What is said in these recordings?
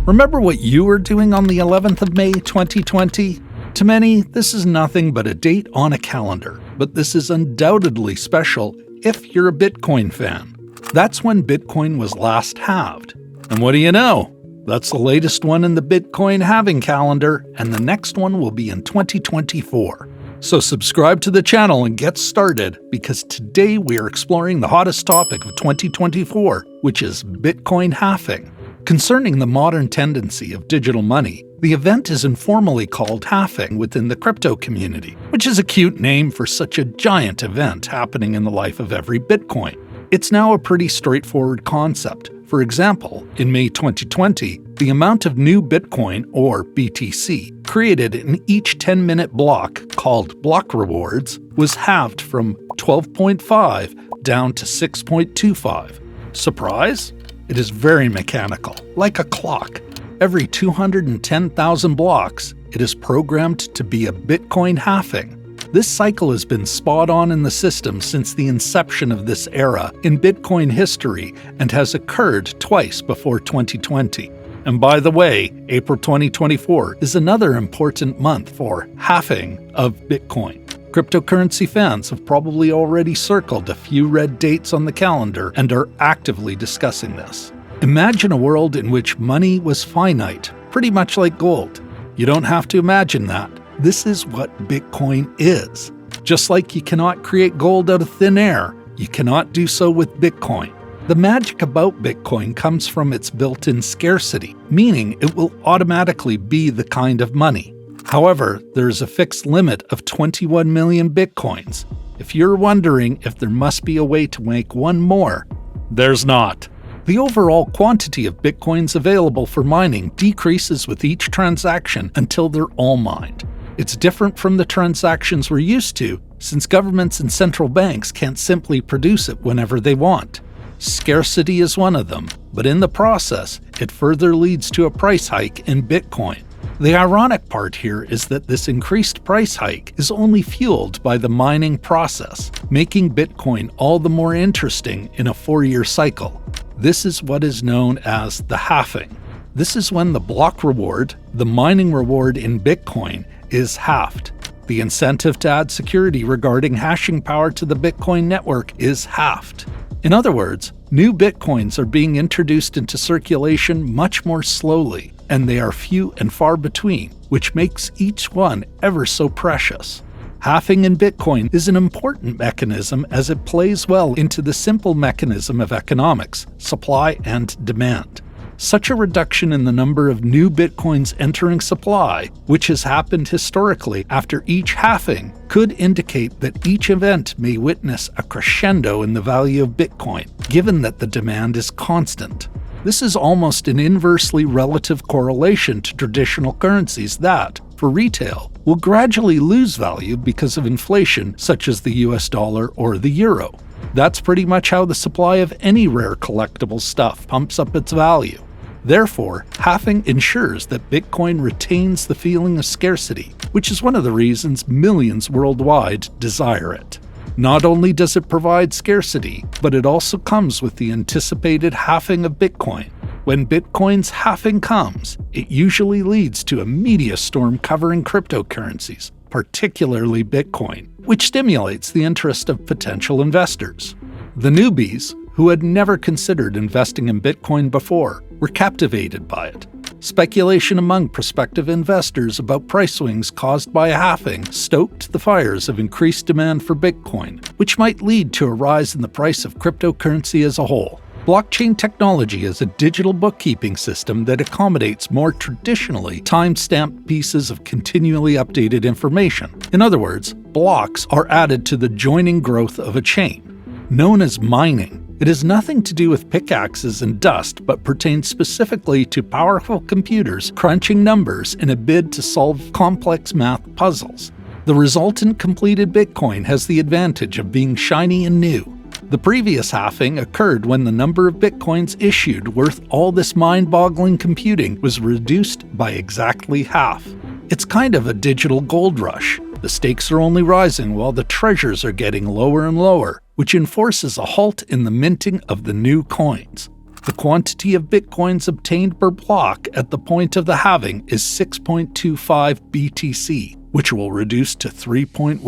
Remember what you were doing on the 11th of May, 2020? To many, this is nothing but a date on a calendar, but this is undoubtedly special if you're a Bitcoin fan. That's when Bitcoin was last halved. And what do you know? That's the latest one in the Bitcoin halving calendar, and the next one will be in 2024. So subscribe to the channel and get started, because today we are exploring the hottest topic of 2024, which is Bitcoin halving. Concerning the modern tendency of digital money, the event is informally called halving within the crypto community, which is a cute name for such a giant event happening in the life of every Bitcoin. It's now a pretty straightforward concept. For example, in May 2020, the amount of new Bitcoin, or BTC, created in each 10-minute block, called block rewards, was halved from 12.5 down to 6.25. Surprise? It is very mechanical, like a clock. Every 210,000 blocks, it is programmed to be a Bitcoin halving. This cycle has been spot on in the system since the inception of this era in Bitcoin history and has occurred twice before 2020. And by the way, April 2024 is another important month for halving of Bitcoin. Cryptocurrency fans have probably already circled a few red dates on the calendar and are actively discussing this. Imagine a world in which money was finite, pretty much like gold. You don't have to imagine that. This is what Bitcoin is. Just like you cannot create gold out of thin air, you cannot do so with Bitcoin. The magic about Bitcoin comes from its built-in scarcity, meaning it will automatically be the kind of money. However, there is a fixed limit of 21 million Bitcoins. If you're wondering if there must be a way to make one more, there's not. The overall quantity of Bitcoins available for mining decreases with each transaction until they're all mined. It's different from the transactions we're used to, since governments and central banks can't simply produce it whenever they want. Scarcity is one of them, but in the process, it further leads to a price hike in Bitcoin. The ironic part here is that this increased price hike is only fueled by the mining process, making Bitcoin all the more interesting in a 4-year cycle. This is what is known as the halving. This is when the block reward, the mining reward in Bitcoin, is halved. The incentive to add security regarding hashing power to the Bitcoin network is halved. In other words, new Bitcoins are being introduced into circulation much more slowly, and they are few and far between, which makes each one ever so precious. Halving in Bitcoin is an important mechanism as it plays well into the simple mechanism of economics, supply and demand. Such a reduction in the number of new Bitcoins entering supply, which has happened historically after each halving, could indicate that each event may witness a crescendo in the value of Bitcoin, given that the demand is constant. This is almost an inversely relative correlation to traditional currencies that, for retail, will gradually lose value because of inflation such as the US dollar or the euro. That's pretty much how the supply of any rare collectible stuff pumps up its value. Therefore, halving ensures that Bitcoin retains the feeling of scarcity, which is one of the reasons millions worldwide desire it. Not only does it provide scarcity, but it also comes with the anticipated halving of Bitcoin. When Bitcoin's halving comes, it usually leads to a media storm covering cryptocurrencies, particularly Bitcoin, which stimulates the interest of potential investors. The newbies, who had never considered investing in Bitcoin before, were captivated by it. Speculation among prospective investors about price swings caused by a halving stoked the fires of increased demand for Bitcoin, which might lead to a rise in the price of cryptocurrency as a whole. Blockchain technology is a digital bookkeeping system that accommodates more traditionally time-stamped pieces of continually updated information. In other words, blocks are added to the joining growth of a chain. Known as mining, it has nothing to do with pickaxes and dust, but pertains specifically to powerful computers crunching numbers in a bid to solve complex math puzzles. The resultant completed Bitcoin has the advantage of being shiny and new. The previous halving occurred when the number of Bitcoins issued worth all this mind-boggling computing was reduced by exactly half. It's kind of a digital gold rush. The stakes are only rising while the treasures are getting lower and lower, which enforces a halt in the minting of the new coins. The quantity of bitcoins obtained per block at the point of the halving is 6.25 BTC, which will reduce to 3.125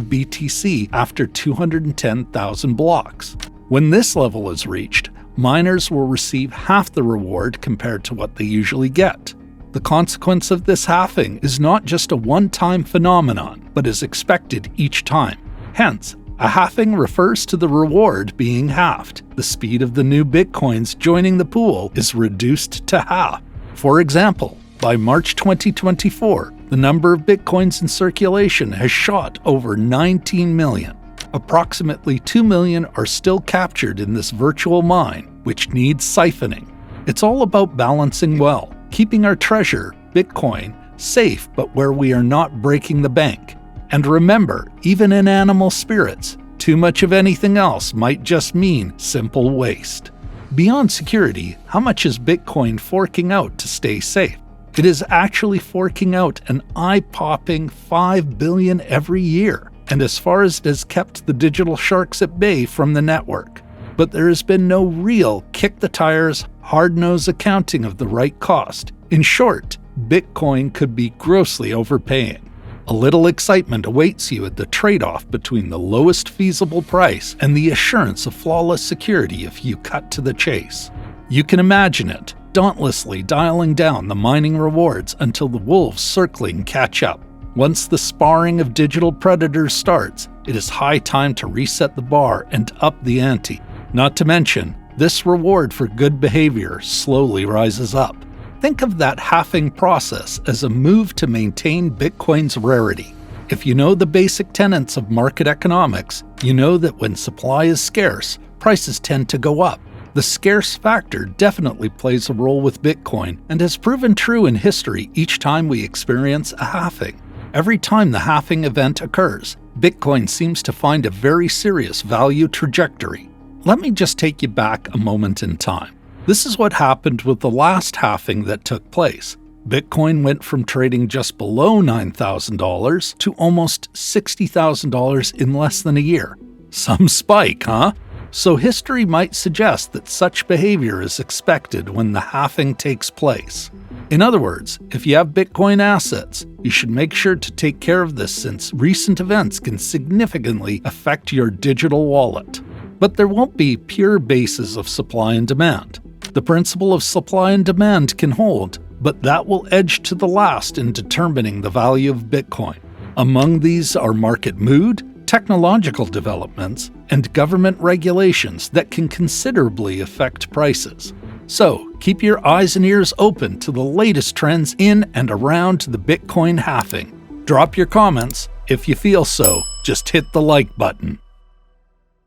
BTC after 210,000 blocks. When this level is reached, miners will receive half the reward compared to what they usually get. The consequence of this halving is not just a one-time phenomenon, but is expected each time. Hence, a halving refers to the reward being halved. The speed of the new bitcoins joining the pool is reduced to half. For example, by March 2024, the number of bitcoins in circulation has shot over 19 million. Approximately 2 million are still captured in this virtual mine, which needs siphoning. It's all about balancing well, keeping our treasure, Bitcoin, safe but where we are not breaking the bank. And remember, even in animal spirits, too much of anything else might just mean simple waste. Beyond security, how much is Bitcoin forking out to stay safe? It is actually forking out an eye-popping $5 billion every year. And as far as it has kept the digital sharks at bay from the network. But there has been no real kick-the-tires, hard-nosed accounting of the right cost. In short, Bitcoin could be grossly overpaying. A little excitement awaits you at the trade-off between the lowest feasible price and the assurance of flawless security if you cut to the chase. You can imagine it, dauntlessly dialing down the mining rewards until the wolves circling catch up. Once the sparring of digital predators starts, it is high time to reset the bar and up the ante. Not to mention, this reward for good behavior slowly rises up. Think of that halving process as a move to maintain Bitcoin's rarity. If you know the basic tenets of market economics, you know that when supply is scarce, prices tend to go up. The scarce factor definitely plays a role with Bitcoin and has proven true in history each time we experience a halving. Every time the halving event occurs, Bitcoin seems to find a very serious value trajectory. Let me just take you back a moment in time. This is what happened with the last halving that took place. Bitcoin went from trading just below $9,000 to almost $60,000 in less than a year. Some spike, huh? So history might suggest that such behavior is expected when the halving takes place. In other words, if you have Bitcoin assets, you should make sure to take care of this since recent events can significantly affect your digital wallet. But there won't be pure bases of supply and demand. The principle of supply and demand can hold, but that will edge to the last in determining the value of Bitcoin. Among these are market mood, technological developments, and government regulations that can considerably affect prices. So, keep your eyes and ears open to the latest trends in and around the Bitcoin halving. Drop your comments. If you feel so, just hit the like button.